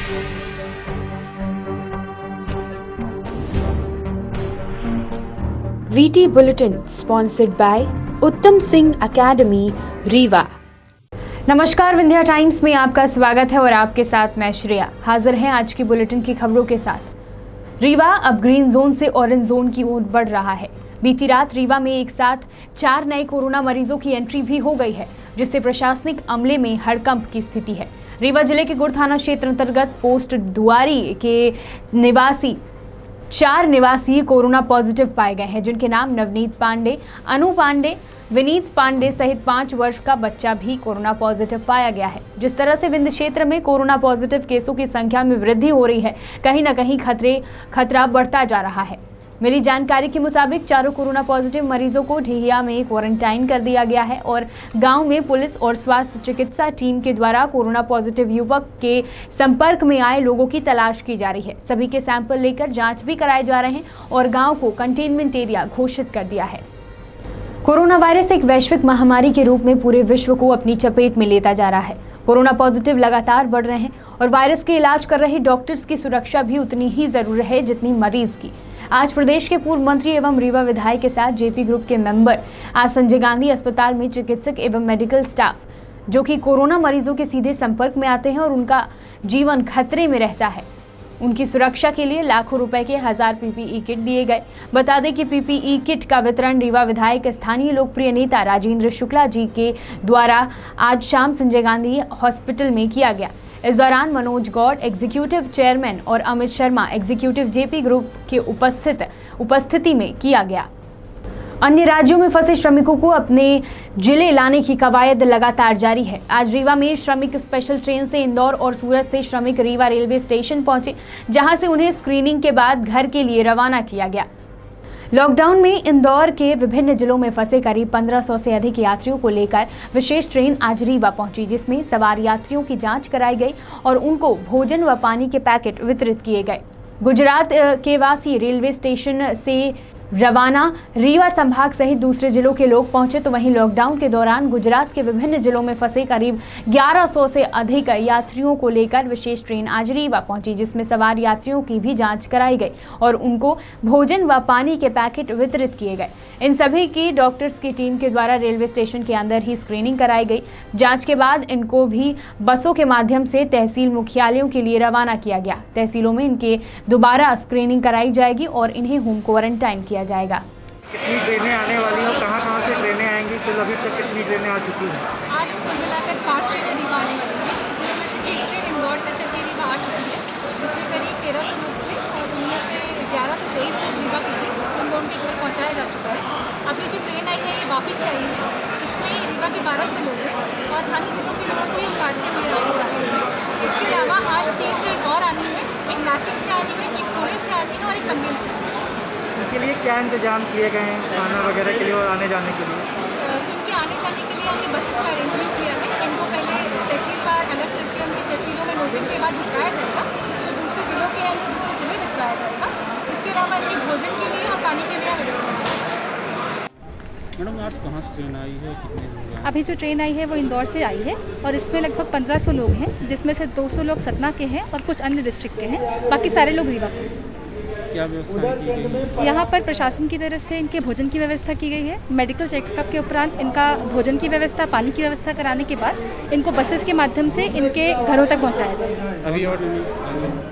VT Bulletin sponsored by उत्तम Singh academy Rewa. नमस्कार, Vindhya times में आपका स्वागत है और आपके साथ मैं श्रेया हाजिर हैं आज की बुलेटिन की खबरों के साथ। रीवा अब ग्रीन जोन से ऑरेंज जोन की ओर बढ़ रहा है। बीती रात रीवा में एक साथ 4 नए कोरोना मरीजों की एंट्री भी हो गई है, जिससे प्रशासनिक अमले में हड़कंप की स्थिति है। रीवा जिले के गुड़ थाना क्षेत्र अंतर्गत पोस्ट दुआरी के 4 निवासी कोरोना पॉजिटिव पाए गए हैं, जिनके नाम नवनीत पांडे, अनु पांडे, विनीत पांडे सहित 5 वर्ष का बच्चा भी कोरोना पॉजिटिव पाया गया है। जिस तरह से विंध्य क्षेत्र में कोरोना पॉजिटिव केसों की संख्या में वृद्धि हो रही है, कहीं न कहीं खतरा बढ़ता जा रहा है। मिली जानकारी के मुताबिक चारों कोरोना पॉजिटिव मरीजों को ढेहिया में क्वारंटाइन कर दिया गया है और गांव में पुलिस और स्वास्थ्य चिकित्सा टीम के द्वारा कोरोना पॉजिटिव युवक के संपर्क में आए लोगों की तलाश की जा रही है। सभी के सैंपल लेकर जांच भी कराए जा रहे हैं और गांव को कंटेनमेंट एरिया घोषित कर दिया है। कोरोना वायरस एक वैश्विक महामारी के रूप में पूरे विश्व को अपनी चपेट में लेता जा रहा है। कोरोना पॉजिटिव लगातार बढ़ रहे हैं और वायरस के इलाज कर रहे डॉक्टर्स की सुरक्षा भी उतनी ही जरूरी है जितनी मरीज की। आज प्रदेश के पूर्व मंत्री एवं रीवा विधायक के साथ जेपी ग्रुप के मेंबर आज संजय गांधी अस्पताल में चिकित्सक एवं मेडिकल स्टाफ जो कि कोरोना मरीजों के सीधे संपर्क में आते हैं और उनका जीवन खतरे में रहता है, उनकी सुरक्षा के लिए लाखों रुपए के 1000 पीपीई किट दिए गए। बता दें कि पीपीई किट का वितरण रीवा विधायक स्थानीय लोकप्रिय नेता राजेंद्र शुक्ला जी के द्वारा आज शाम संजय गांधी हॉस्पिटल में किया गया। इस दौरान मनोज गौड़ एग्जीक्यूटिव चेयरमैन और Amit Sharma executive JP group के उपस्थिति में किया गया। अन्य राज्यों में फंसे श्रमिकों को अपने जिले लाने की कवायद लगातार जारी है। आज रीवा में श्रमिक स्पेशल ट्रेन से इंदौर और सूरत से श्रमिक रीवा रेलवे स्टेशन पहुंचे, जहां से उन्हें स्क्रीनिंग के बाद घर के लिए रवाना किया गया। लॉकडाउन में इंदौर के विभिन्न जिलों में फंसे करीब 1500 से अधिक यात्रियों को लेकर विशेष ट्रेन आज रीवा पहुंची, जिसमें सवार यात्रियों की जांच कराई गई और उनको भोजन व पानी के पैकेट वितरित किए गए। गुजरात के वासी रेलवे स्टेशन से रवाना रीवा संभाग सहित दूसरे जिलों के लोग पहुंचे, तो वहीं लॉकडाउन के दौरान गुजरात के विभिन्न जिलों में फंसे करीब 1100 से अधिक यात्रियों को लेकर विशेष ट्रेन आज रीवा पहुंची, जिसमें सवार यात्रियों की भी जांच कराई गई और उनको भोजन व पानी के पैकेट वितरित किए गए। इन सभी की डॉक्टर्स की टीम के द्वारा रेलवे स्टेशन के अंदर ही स्क्रीनिंग कराई गई। जांच के बाद इनको भी बसों के माध्यम से तहसील मुख्यालयों के लिए रवाना किया गया। तहसीलों में इनके दोबारा स्क्रीनिंग कराई जाएगी और इन्हें होम क्वारंटाइन किया जाएगा। कितनी ट्रेनें आने वाली हैं और कहाँ से ट्रेनें आएंगी, तो अभी तक कितनी ट्रेनें आ चुकी हैं? आज कुल मिलाकर 5 ट्रेनें रीवा आने वाली हैं, जिसमें से एक ट्रेन इंदौर से चल के रीवा आ चुकी है, जिसमें करीब 1300 लोग थे और उनमें से 1123 लोग रीवा के थे, जिनको उनके घर पहुँचाया जा चुका है। अभी जो ट्रेन आई है ये वापस से आई है, इसमें रीवा के 1200 लोग हैं और अन्य चीज़ों के लोगों को ही काटते हुए आई है रास्ते में। इसके अलावा आज 3 ट्रेन और आनी है, एक नासिक से आनी है, एक पुणे से आनी है और एक पनवेल से आनी है। इनके लिए क्या इंतजाम किए गए हैं खाना वगैरह के लिए और आने जाने के लिए? इनके आने जाने के लिए हमने बसेस का अरेंजमेंट किया है। इनको पहले तहसीलवार अलग करके उनकी तहसीलों में नोटिंग के बाद भिजवाया जाएगा, जो दूसरे ज़िलों के हैं उनको दूसरे ज़िले भिजवाया जाएगा। इसके अलावा इनके भोजन के लिए और पानी के लिए व्यवस्था है। मैडम आज कहाँ से ट्रेन आई है, कितने लोग? अभी जो ट्रेन आई है वो इंदौर से आई है और इसमें लगभग 1500 लोग हैं, जिसमें से 200 लोग सतना के हैं और कुछ अन्य डिस्ट्रिक्ट के हैं, बाकी सारे लोग रीवा के हैं। क्या व्यवस्था की गई है? यहाँ पर प्रशासन की तरफ से इनके भोजन की व्यवस्था की गई है। मेडिकल चेकअप के उपरांत इनका भोजन की व्यवस्था, पानी की व्यवस्था कराने के बाद इनको बसेस के माध्यम से इनके घरों तक पहुँचाया जाएगा। अभी और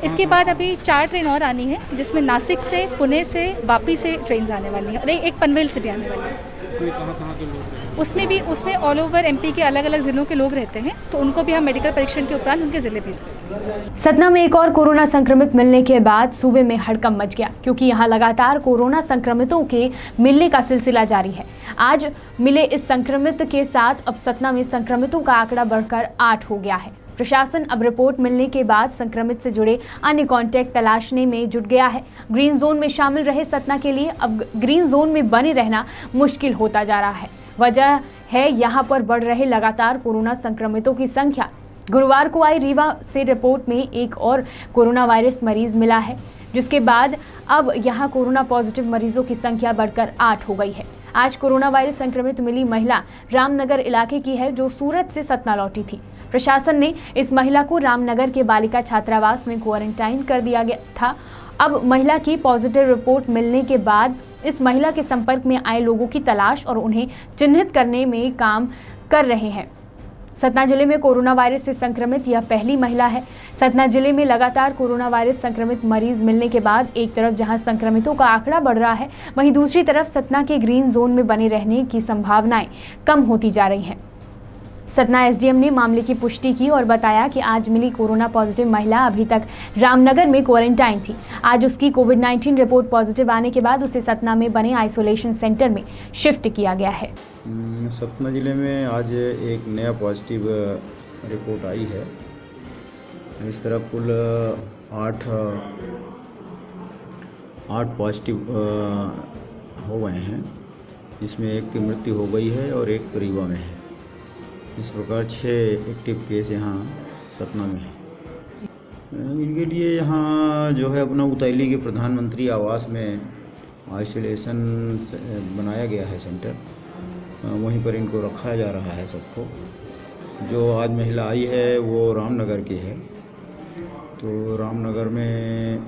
इसके बाद अभी 4 ट्रेन और आनी है, जिसमें नासिक से, पुणे से, वापी से ट्रेन आने वाली है और एक पनवेल से भी आने वाली है। कहाँ के लोग? उसमें ऑल ओवर एमपी के अलग अलग जिलों के लोग रहते हैं, तो उनको भी हम मेडिकल परीक्षण के उपरांत उनके जिले भेजते हैं। सतना में एक और कोरोना संक्रमित मिलने के बाद सूबे में हड़कंप मच गया, क्योंकि यहां लगातार कोरोना संक्रमितों के मिलने का सिलसिला जारी है। आज मिले इस संक्रमित के साथ अब सतना में संक्रमितों का आंकड़ा बढ़कर 8 हो गया है। प्रशासन अब रिपोर्ट मिलने के बाद संक्रमित से जुड़े अन्य कॉन्टैक्ट तलाशने में जुट गया है। ग्रीन जोन में शामिल रहे सतना के लिए अब ग्रीन जोन में बने रहना मुश्किल होता जा रहा है। वजह है यहाँ पर बढ़ रहे लगातार कोरोना संक्रमितों की संख्या। गुरुवार को आई रीवा से रिपोर्ट में एक और कोरोना वायरस मरीज मिला है, जिसके बाद अब यहाँ कोरोना पॉजिटिव मरीजों की संख्या बढ़कर 8 हो गई है। आज कोरोना वायरस संक्रमित मिली महिला रामनगर इलाके की है, जो सूरत से सतना लौटी थी। प्रशासन ने इस महिला को रामनगर के बालिका छात्रावास में क्वारंटाइन कर दिया गया था। अब महिला की पॉजिटिव रिपोर्ट मिलने के बाद इस महिला के संपर्क में आए लोगों की तलाश और उन्हें चिन्हित करने में काम कर रहे हैं। सतना जिले में कोरोना वायरस से संक्रमित यह पहली महिला है। सतना जिले में लगातार कोरोना वायरस संक्रमित मरीज मिलने के बाद एक तरफ जहां संक्रमितों का आंकड़ा बढ़ रहा है, वहीं दूसरी तरफ सतना के ग्रीन जोन में बने रहने की संभावनाएं कम होती जा रही हैं। सतना एसडीएम ने मामले की पुष्टि की और बताया कि आज मिली कोरोना पॉजिटिव महिला अभी तक रामनगर में क्वारंटाइन थी। आज उसकी कोविड-19 रिपोर्ट पॉजिटिव आने के बाद उसे सतना में बने आइसोलेशन सेंटर में शिफ्ट किया गया है। सतना ज़िले में आज एक नया पॉजिटिव रिपोर्ट आई है। इस तरह कुल 8 पॉजिटिव हो गए हैं, जिसमें एक की मृत्यु हो गई है और एक रीवा में है। इस प्रकार 6 एक्टिव केस यहाँ सतना में है। इनके लिए यहाँ जो है अपना उतैली के प्रधानमंत्री आवास में आइसोलेशन बनाया गया है सेंटर, वहीं पर इनको रखा जा रहा है सबको। जो आज महिला आई है वो रामनगर की है, तो रामनगर में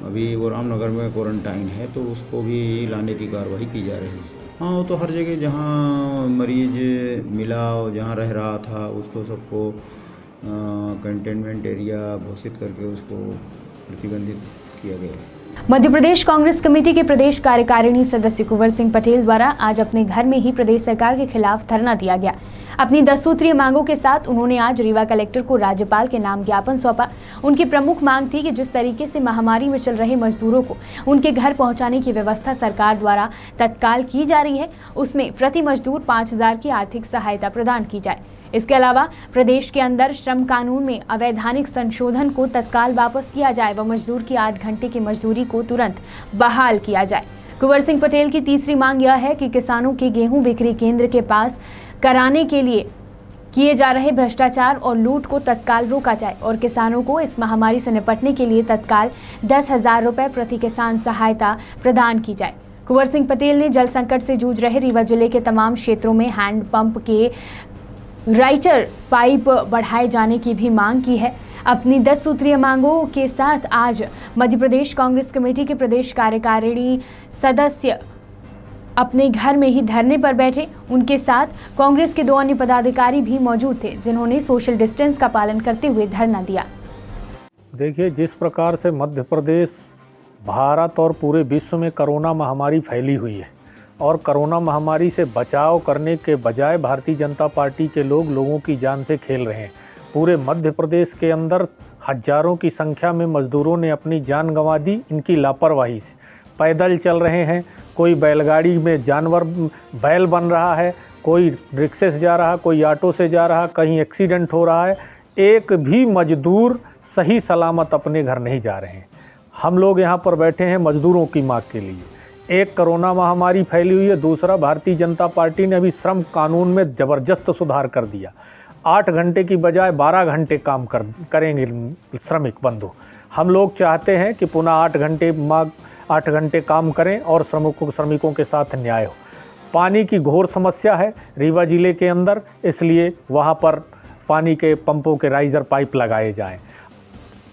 अभी वो रामनगर में क्वारंटाइन है, तो उसको भी लाने की कार्रवाई की जा रही है। हाँ, वो तो हर जगह जहाँ मरीज मिला और जहाँ रह रहा था उसको सबको कंटेनमेंट एरिया घोषित करके उसको प्रतिबंधित किया गया है। मध्य प्रदेश कांग्रेस कमेटी के प्रदेश कार्यकारिणी सदस्य कुंवर सिंह पटेल द्वारा आज अपने घर में ही प्रदेश सरकार के खिलाफ धरना दिया गया। अपनी 10 सूत्रीय मांगों के साथ उन्होंने आज रीवा कलेक्टर को राज्यपाल के नाम ज्ञापन सौंपा। उनकी प्रमुख मांग थी कि जिस तरीके से महामारी में चल रहे मजदूरों को उनके घर पहुंचाने की व्यवस्था सरकार द्वारा तत्काल की जा रही है, उसमें प्रति मजदूर 5,000 की आर्थिक सहायता प्रदान की जाए। इसके अलावा प्रदेश के अंदर श्रम कानून में अवैधानिक संशोधन को तत्काल वापस किया जाए व मजदूर की 8 घंटे की मजदूरी को तुरंत बहाल किया जाए। कुंवर सिंह पटेल की तीसरी मांग यह है कि किसानों के गेहूं बिक्री केंद्र के पास कराने के लिए किए जा रहे भ्रष्टाचार और लूट को तत्काल रोका जाए और किसानों को इस महामारी से निपटने के लिए तत्काल 10,000 रुपए प्रति किसान सहायता प्रदान की जाए। कुंवर सिंह पटेल ने जल संकट से जूझ रहे रीवा जिले के तमाम क्षेत्रों में हैंडपंप के राइटर पाइप बढ़ाए जाने की भी मांग की है। अपनी 10 सूत्रीय मांगों के साथ आज मध्य प्रदेश कांग्रेस कमेटी के प्रदेश कार्यकारिणी सदस्य अपने घर में ही धरने पर बैठे। उनके साथ कांग्रेस के 2 अन्य पदाधिकारी भी मौजूद थे, जिन्होंने सोशल डिस्टेंस का पालन करते हुए धरना दिया। देखिए, जिस प्रकार से मध्य प्रदेश, भारत और पूरे विश्व में कोरोना महामारी फैली हुई है और कोरोना महामारी से बचाव करने के बजाय भारतीय जनता पार्टी के लोगों की जान से खेल रहे हैं। पूरे मध्य प्रदेश के अंदर हजारों की संख्या में मजदूरों ने अपनी जान गंवा दी इनकी लापरवाही से। पैदल चल रहे हैं, कोई बैलगाड़ी में जानवर बैल बन रहा है, कोई रिक्शे से जा रहा, कोई ऑटो से जा रहा, कहीं एक्सीडेंट हो रहा है। एक भी मजदूर सही सलामत अपने घर नहीं जा रहे हैं। हम लोग यहाँ पर बैठे हैं मजदूरों की मांग के लिए। एक कोरोना महामारी फैली हुई है, दूसरा भारतीय जनता पार्टी ने अभी श्रम कानून में ज़बरदस्त सुधार कर दिया। 8 घंटे की बजाय 12 घंटे काम करेंगे श्रमिक बंधु। हम लोग चाहते हैं कि पुनः 8 घंटे काम करें और श्रमिकों के साथ न्याय हो। पानी की घोर समस्या है रीवा जिले के अंदर, इसलिए वहाँ पर पानी के पंपों के राइजर पाइप लगाए जाएं।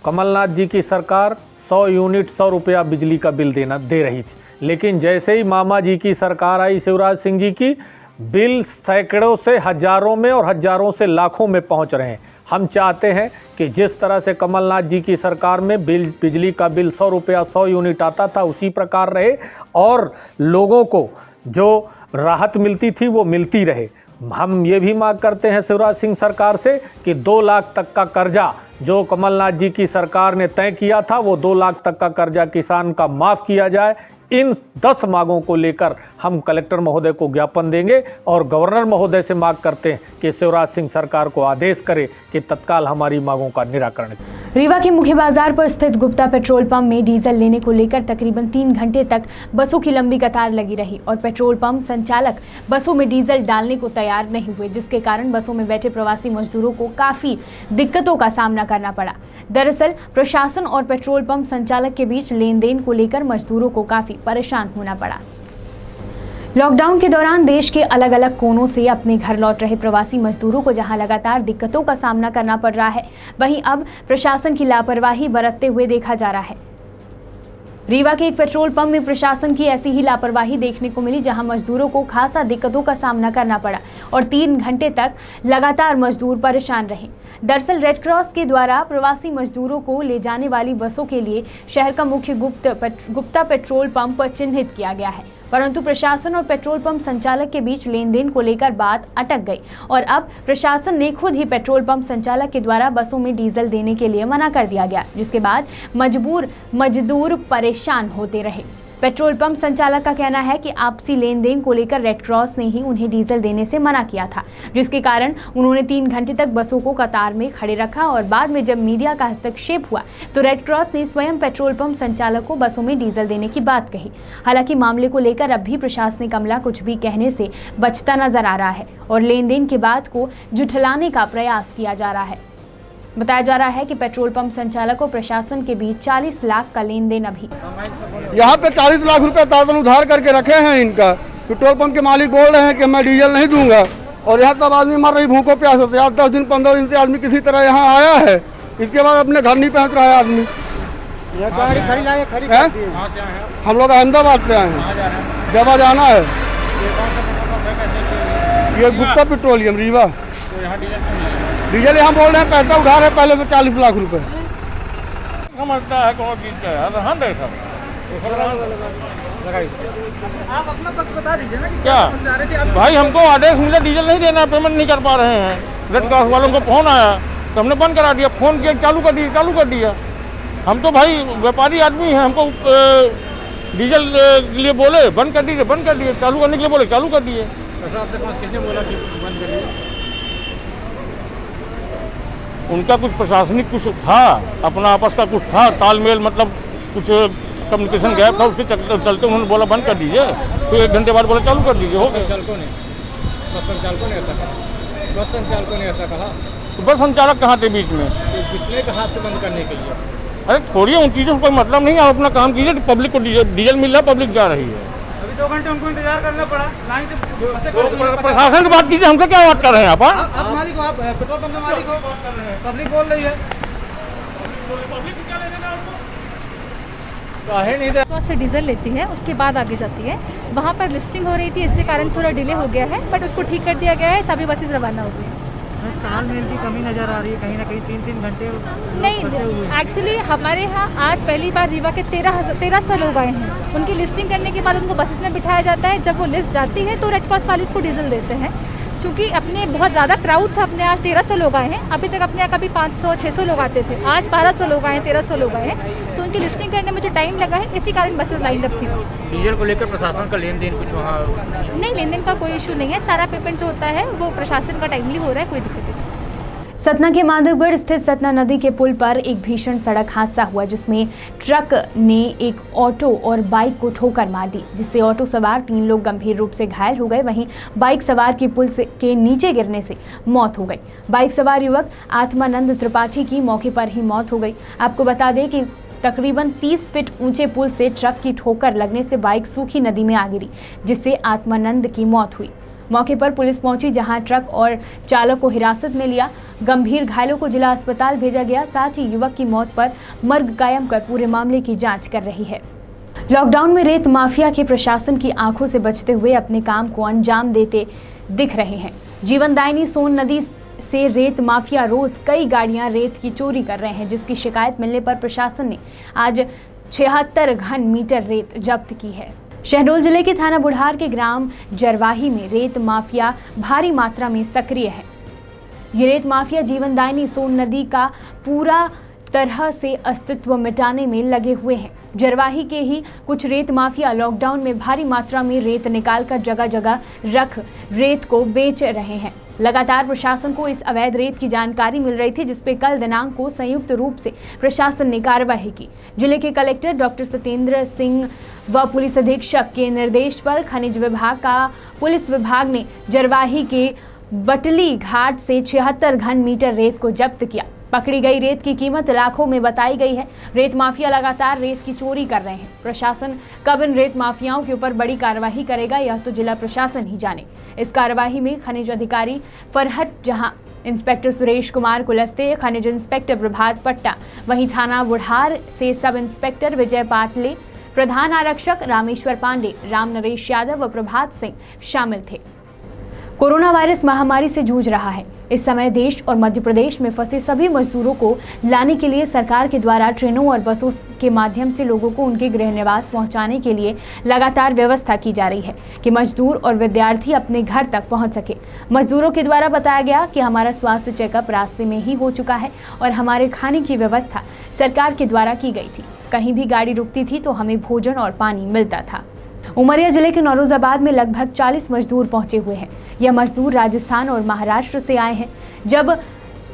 कमलनाथ जी की सरकार 100 यूनिट 100 रुपया बिजली का बिल दे रही थी, लेकिन जैसे ही मामा जी की सरकार आई, शिवराज सिंह जी की, बिल सैकड़ों से हजारों में और हजारों से लाखों में पहुंच रहे हैं। हम चाहते हैं कि जिस तरह से कमलनाथ जी की सरकार में बिजली का बिल 100 रुपया 100 यूनिट आता था उसी प्रकार रहे और लोगों को जो राहत मिलती थी वो मिलती रहे। हम ये भी मांग करते हैं शिवराज सिंह सरकार से कि 2 लाख तक का कर्जा जो कमलनाथ जी की सरकार ने तय किया था वो 2 लाख तक का कर्जा किसान का माफ़ किया जाए। इन 10 मांगों को लेकर हम कलेक्टर महोदय को ज्ञापन देंगे और गवर्नर महोदय से मांग करते हैं कि शिवराज सिंह सरकार को आदेश करे कि तत्काल हमारी मांगों का निराकरण। रीवा के मुख्य बाजार पर स्थित गुप्ता पेट्रोल पंप में डीजल लेने को लेकर तकरीबन 3 घंटे तक बसों की लंबी कतार लगी रही और पेट्रोल पंप संचालक बसों में डीजल डालने को तैयार नहीं हुए, जिसके कारण बसों में बैठे प्रवासी मजदूरों को काफी दिक्कतों का सामना करना पड़ा। दरअसल प्रशासन और पेट्रोल पंप संचालक के बीच लेन देन को लेकर मजदूरों को काफी परेशान होना पड़ा। लॉकडाउन के दौरान देश के अलग अलग कोनों से अपने घर लौट रहे प्रवासी मजदूरों को जहां लगातार दिक्कतों का सामना करना पड़ रहा है, वहीं अब प्रशासन की लापरवाही बरतते हुए देखा जा रहा है। रीवा के एक पेट्रोल पंप में प्रशासन की ऐसी ही लापरवाही देखने को मिली, जहां मजदूरों को खासा दिक्कतों का सामना करना पड़ा और 3 घंटे तक लगातार मजदूर परेशान रहे। दरअसल रेड क्रॉस के द्वारा प्रवासी मजदूरों को ले जाने वाली बसों के लिए शहर का मुख्य गुप्ता पेट्रोल पंप चिन्हित किया गया है, परंतु प्रशासन और पेट्रोल पंप संचालक के बीच लेन देन को लेकर बात अटक गई और अब प्रशासन ने खुद ही पेट्रोल पंप संचालक के द्वारा बसों में डीजल देने के लिए मना कर दिया गया, जिसके बाद मजदूर परेशान होते रहे। पेट्रोल पंप संचालक का कहना है कि आपसी लेन देन को लेकर रेड क्रॉस ने ही उन्हें डीजल देने से मना किया था, जिसके कारण उन्होंने 3 घंटे तक बसों को कतार में खड़े रखा और बाद में जब मीडिया का हस्तक्षेप हुआ तो रेड क्रॉस ने स्वयं पेट्रोल पंप संचालक को बसों में डीजल देने की बात कही। हालांकि मामले को लेकर अब भी प्रशासनिक अमला कुछ भी कहने से बचता नजर आ रहा है और लेन देन के बात को जुठलाने का प्रयास किया जा रहा है। बताया जा रहा है कि पेट्रोल पंप संचालक और प्रशासन के बीच 40 लाख का लेन देन अभी यहाँ पे 40 लाख रुपए ताबन उधार करके रखे हैं इनका। पेट्रोल पंप के मालिक बोल रहे हैं कि मैं डीजल नहीं दूंगा और यहाँ तब आदमी मर रही भूखों प्यास होते। आज 10 दिन 15 दिन से आदमी किसी तरह यहाँ आया है, इसके बाद अपने घर नहीं पहुँच रहा है आदमी। हम लोग अहमदाबाद पे आए हैं, जब जाना है। ये गुप्ता पेट्रोलियम रीवा। डीजल यहाँ बोल रहे हैं पैसा उधार है पहले से 40 लाख रुपए। समझता है कौन चीज का है, हाँ देखा आप अपना पक्ष बता दीजिए ना कि क्या भाई हमको आदेश मिला डीजल नहीं देना, पेमेंट नहीं कर पा रहे हैं। रेड क्रॉस वालों को फोन आया तो हमने बंद करा दिया, फोन किया चालू कर दिया। हम तो भाई व्यापारी आदमी हैं, हमको डीजल के लिए बोले बंद कर दिए, चालू करने के लिए बोले चालू कर दिए। किसने बोला कि बंद करिए? उनका कुछ प्रशासनिक कुछ था, अपना आपस का कुछ था तालमेल, मतलब कुछ कम्युनिकेशन गैप था, उसके चलते उन्होंने बोला बंद कर दीजिए। तो 1 घंटे बाद बोला चालू कर दीजिए। हो गया। बस संचालकों ने ऐसा कहा। तो बस संचालक कहाँ थे बीच में? किसने कहा से बंद करने के लिए? अरे छोड़िए उन चीज़ों से कोई मतलब नहीं है, आप अपना काम कीजिए। पब्लिक को डीजल मिल रहा है, पब्लिक जा रही है। अभी 2 घंटे उनको इंतजार करना पड़ा लाइन से। प्रशासन से बात कीजिए, हमसे क्या बात कर रहे हैं आप? आप मालिक हो, आप पेट्रोल पंप के मालिक हो, पब्लिक बोल रही है। क्रॉस से डीजल लेती है, उसके बाद आगे जाती है। वहाँ पर लिस्टिंग हो रही थी, इसके कारण थोड़ा डिले हो गया है, बट उसको ठीक कर दिया गया है। सभी बसेस रवाना हो गई। तालमेल की कमी नजर आ रही है कहीं ना कहीं। 3 घंटे नहीं, एक्चुअली हमारे यहाँ आज पहली बार रीवा के 1300 लोग आए हैं। उनकी लिस्टिंग करने के बाद उनको बसेस में बिठाया जाता है। जब वो लिस्ट जाती है तो रेड क्रॉस वाले इसको डीजल देते हैं। चूँकि अपने बहुत ज़्यादा क्राउड था, अपने आज 1300 लोग आए हैं। अभी तक अपने यहाँ कभी 500-600 लोग आते थे, आज 1200 लोग आए हैं, 1300 लोग आए हैं। तो उनकी लिस्टिंग करने में जो टाइम लगा है, इसी कारण बसेस लाइन अप थी। डीजल को लेकर प्रशासन का लेन देन कुछ वहाँ नहीं, लेन देन का कोई इशू नहीं है। सारा पेमेंट जो होता है वो प्रशासन का टाइमली हो रहा है, कोई दिक्कत नहीं। सतना के माधवगढ़ स्थित सतना नदी के पुल पर एक भीषण सड़क हादसा हुआ, जिसमें ट्रक ने एक ऑटो और बाइक को ठोकर मार दी, जिससे ऑटो सवार 3 लोग गंभीर रूप से घायल हो गए। वहीं बाइक सवार की पुल के नीचे गिरने से मौत हो गई। बाइक सवार युवक आत्मानंद त्रिपाठी की मौके पर ही मौत हो गई। आपको बता दें कि तकरीबन 30 फीट ऊंचे पुल से ट्रक की ठोकर लगने से बाइक सूखी नदी में आ गिरी, जिससे आत्मानंद की मौत हुई। मौके पर पुलिस पहुंची, जहां ट्रक और चालक को हिरासत में लिया। गंभीर घायलों को जिला अस्पताल भेजा गया। साथ ही युवक की मौत पर मर्ग कायम कर पूरे मामले की जांच कर रही है। लॉकडाउन में रेत माफिया के प्रशासन की आंखों से बचते हुए अपने काम को अंजाम देते दिख रहे हैं। जीवनदायिनी सोन नदी से रेत माफिया रोज कई गाड़ियां रेत की चोरी कर रहे हैं, जिसकी शिकायत मिलने पर प्रशासन ने आज 76 घन मीटर रेत जब्त की है। शहडोल जिले के थाना बुढ़ार के ग्राम जरवाही में रेत माफिया भारी मात्रा में सक्रिय है। ये रेत माफिया जीवनदायिनी सोन नदी का पूरा तरह से अस्तित्व मिटाने में लगे हुए हैं। जरवाही के ही कुछ रेत माफिया लॉकडाउन में भारी मात्रा में रेत निकालकर जगह जगह रख रेत को बेच रहे हैं। लगातार प्रशासन को इस अवैध रेत की जानकारी मिल रही थी, जिसपे कल दिनांक को संयुक्त रूप से प्रशासन ने कार्रवाई की। जिले के कलेक्टर डॉक्टर सत्येंद्र सिंह व पुलिस अधीक्षक के निर्देश पर खनिज विभाग का पुलिस विभाग ने जरवाही के बटली घाट से 76 घन मीटर रेत को जब्त किया। पकड़ी गई रेत की कीमत लाखों में बताई गई है। रेत माफिया लगातार रेत की चोरी कर रहे हैं। प्रशासन कब इन रेत माफियाओं के ऊपर बड़ी कार्रवाई करेगा, यह तो जिला प्रशासन ही जाने। इस कार्रवाई में खनिज अधिकारी फरहत जहां, इंस्पेक्टर सुरेश कुमार कुलस्ते, खनिज इंस्पेक्टर प्रभात पट्टा, वहीं थाना बुढ़ार से सब इंस्पेक्टर विजय पाटले, प्रधान आरक्षक रामेश्वर पांडे, राम नरेश यादव व प्रभात सिंह शामिल थे। कोरोना वायरस महामारी से जूझ रहा है। इस समय देश और मध्य प्रदेश में फंसे सभी मजदूरों को लाने के लिए सरकार के द्वारा ट्रेनों और बसों के माध्यम से लोगों को उनके गृह निवास पहुंचाने के लिए लगातार व्यवस्था की जा रही है कि मजदूर और विद्यार्थी अपने घर तक पहुंच सके। मजदूरों के द्वारा बताया गया कि हमारा स्वास्थ्य चेकअप रास्ते में ही हो चुका है और हमारे खाने की व्यवस्था सरकार के द्वारा की गई थी। कहीं भी गाड़ी रुकती थी तो हमें भोजन और पानी मिलता था। उमरिया जिले के नौरोजाबाद में लगभग 40 मजदूर पहुंचे हुए हैं। यह मजदूर राजस्थान और महाराष्ट्र से आए हैं। जब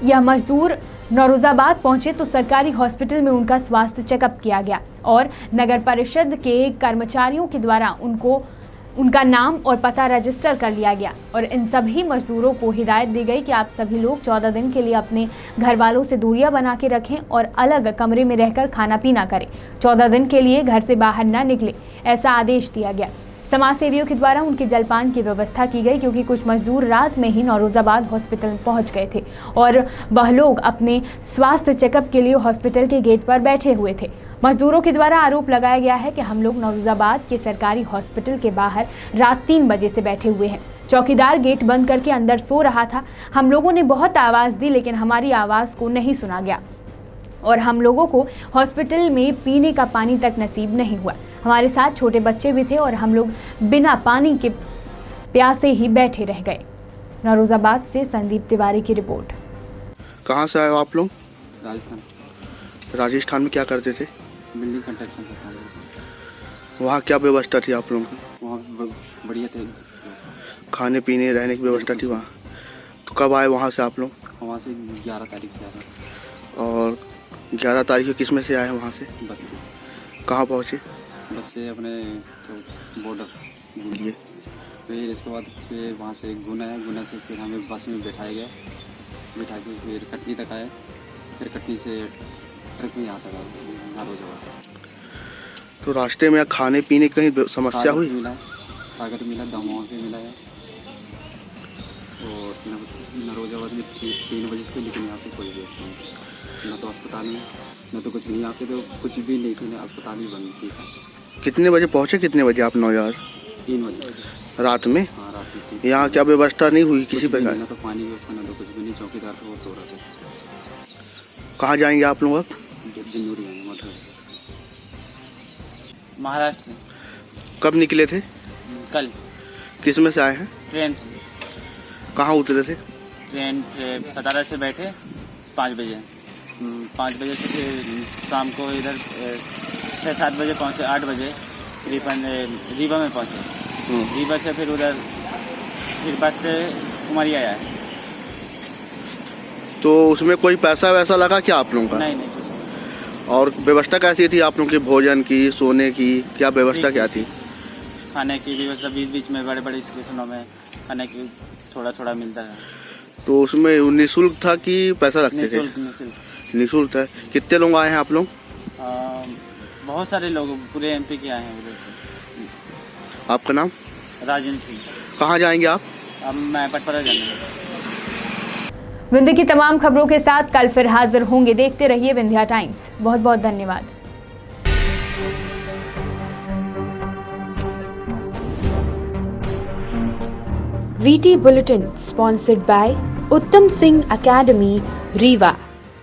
यह मजदूर नौरोजाबाद पहुंचे तो सरकारी हॉस्पिटल में उनका स्वास्थ्य चेकअप किया गया और नगर परिषद के कर्मचारियों के द्वारा उनका नाम और पता रजिस्टर कर लिया गया और इन सभी मजदूरों को हिदायत दी गई कि आप सभी लोग 14 दिन के लिए अपने घर वालों से दूरियां बना के रखें और अलग कमरे में रहकर खाना पीना करें। 14 दिन के लिए घर से बाहर न निकले, ऐसा आदेश दिया गया। समाज सेवियों के द्वारा उनके जलपान की व्यवस्था की गई क्योंकि कुछ मजदूर रात में ही नौरोजाबाद हॉस्पिटल पहुंच गए थे और वह लोग अपने स्वास्थ्य चेकअप के लिए हॉस्पिटल के गेट पर बैठे हुए थे। मजदूरों के द्वारा आरोप लगाया गया है कि हम लोग नौरोजाबाद के सरकारी हॉस्पिटल के बाहर रात 3 बजे से बैठे हुए हैं। चौकीदार गेट बंद करके अंदर सो रहा था। हम लोगों ने बहुत आवाज़ दी लेकिन हमारी आवाज़ को नहीं सुना गया और हम लोगों को हॉस्पिटल में पीने का पानी तक नसीब नहीं हुआ। हमारे साथ छोटे बच्चे भी थे और हम लोग बिना पानी के प्यासे ही बैठे रह गए। नौरोजाबाद से संदीप तिवारी की रिपोर्ट। कहाँ से आए हो आप लोग? राजस्थान। राजस्थान में क्या करते थे? बिल्डिंग कंस्ट्रक्शन करता था। वहाँ क्या व्यवस्था थी आप लोगों की? वहाँ बढ़िया थे, खाने पीने रहने की व्यवस्था थी वहाँ। तो कब आए वहाँ से आप लोग? वहाँ से 11 तारीख से आए। और 11 तारीख को किस में से आए वहाँ से? बस से। कहाँ पहुँचे? बस से अपने बॉर्डर लिए। फिर इसके बाद फिर वहाँ से गुना है, गुना से फिर हमें बस में बैठाया गया। बैठा के फिर कटनी तक आए, फिर कटनी से ट्रक में यहाँ तक आए नौरोजाबाद। तो रास्ते में खाने पीने की कहीं समस्या हुई? मिला, सागर मिला, दमोह से मिला है और नौरोजाबाद में 3 बजे से, लेकिन यहाँ पे कोई व्यवस्था नहीं, न तो अस्पताल में न तो कुछ नहीं। यहाँ पे तो कुछ भी नहीं थी, अस्पताल भी बंद थी। कितने बजे पहुँचे? कितने बजे आप नौरोजाबाद? 3 बजे रात में? हाँ, रात में। यहाँ क्या व्यवस्था नहीं हुई किसी प्रकार? न तो पानी व्यवस्था न तो कुछ भी नहीं। चौकीदार था, वो सो रहा था। कहाँ जाएंगे आप लोग अब? दिनूरी जाएंगे, मतलब महाराष्ट्र से। कब निकले थे? कल। किस में से आए हैं? ट्रेन से। कहाँ उतरे थे? ट्रेन से सतारा से बैठे 5 बजे। 5 बजे से फिर शाम को इधर 6-7 बजे पहुँचे, 8 बजे रीवा में पहुँचे। रीवा से फिर उधर फिर बस से उमरिया आया। तो उसमें कोई पैसा वैसा लगा क्या आप लोगों का? नहीं। और व्यवस्था कैसी थी आप लोगों की? भोजन की, सोने की, क्या व्यवस्था क्या थी? खाने की व्यवस्था बीच में बड़े बड़े स्टेशनों में खाने की थोड़ा मिलता है। तो उसमें निःशुल्क था कि पैसा लगते थे? निःशुल्क था। कितने लोग आए हैं आप लोग? बहुत सारे लोग, पूरे MP के आए हैं उधर से। आपका नाम? राजेंद्र सिंह। कहाँ जाएंगे आप? अब मैं पटपरा जाना। विंध्य की तमाम खबरों के साथ कल फिर हाजिर होंगे। देखते रहिए विंध्या टाइम्स। बहुत बहुत धन्यवाद। VT Bulletin sponsored by Uttam Singh Academy, Rewa.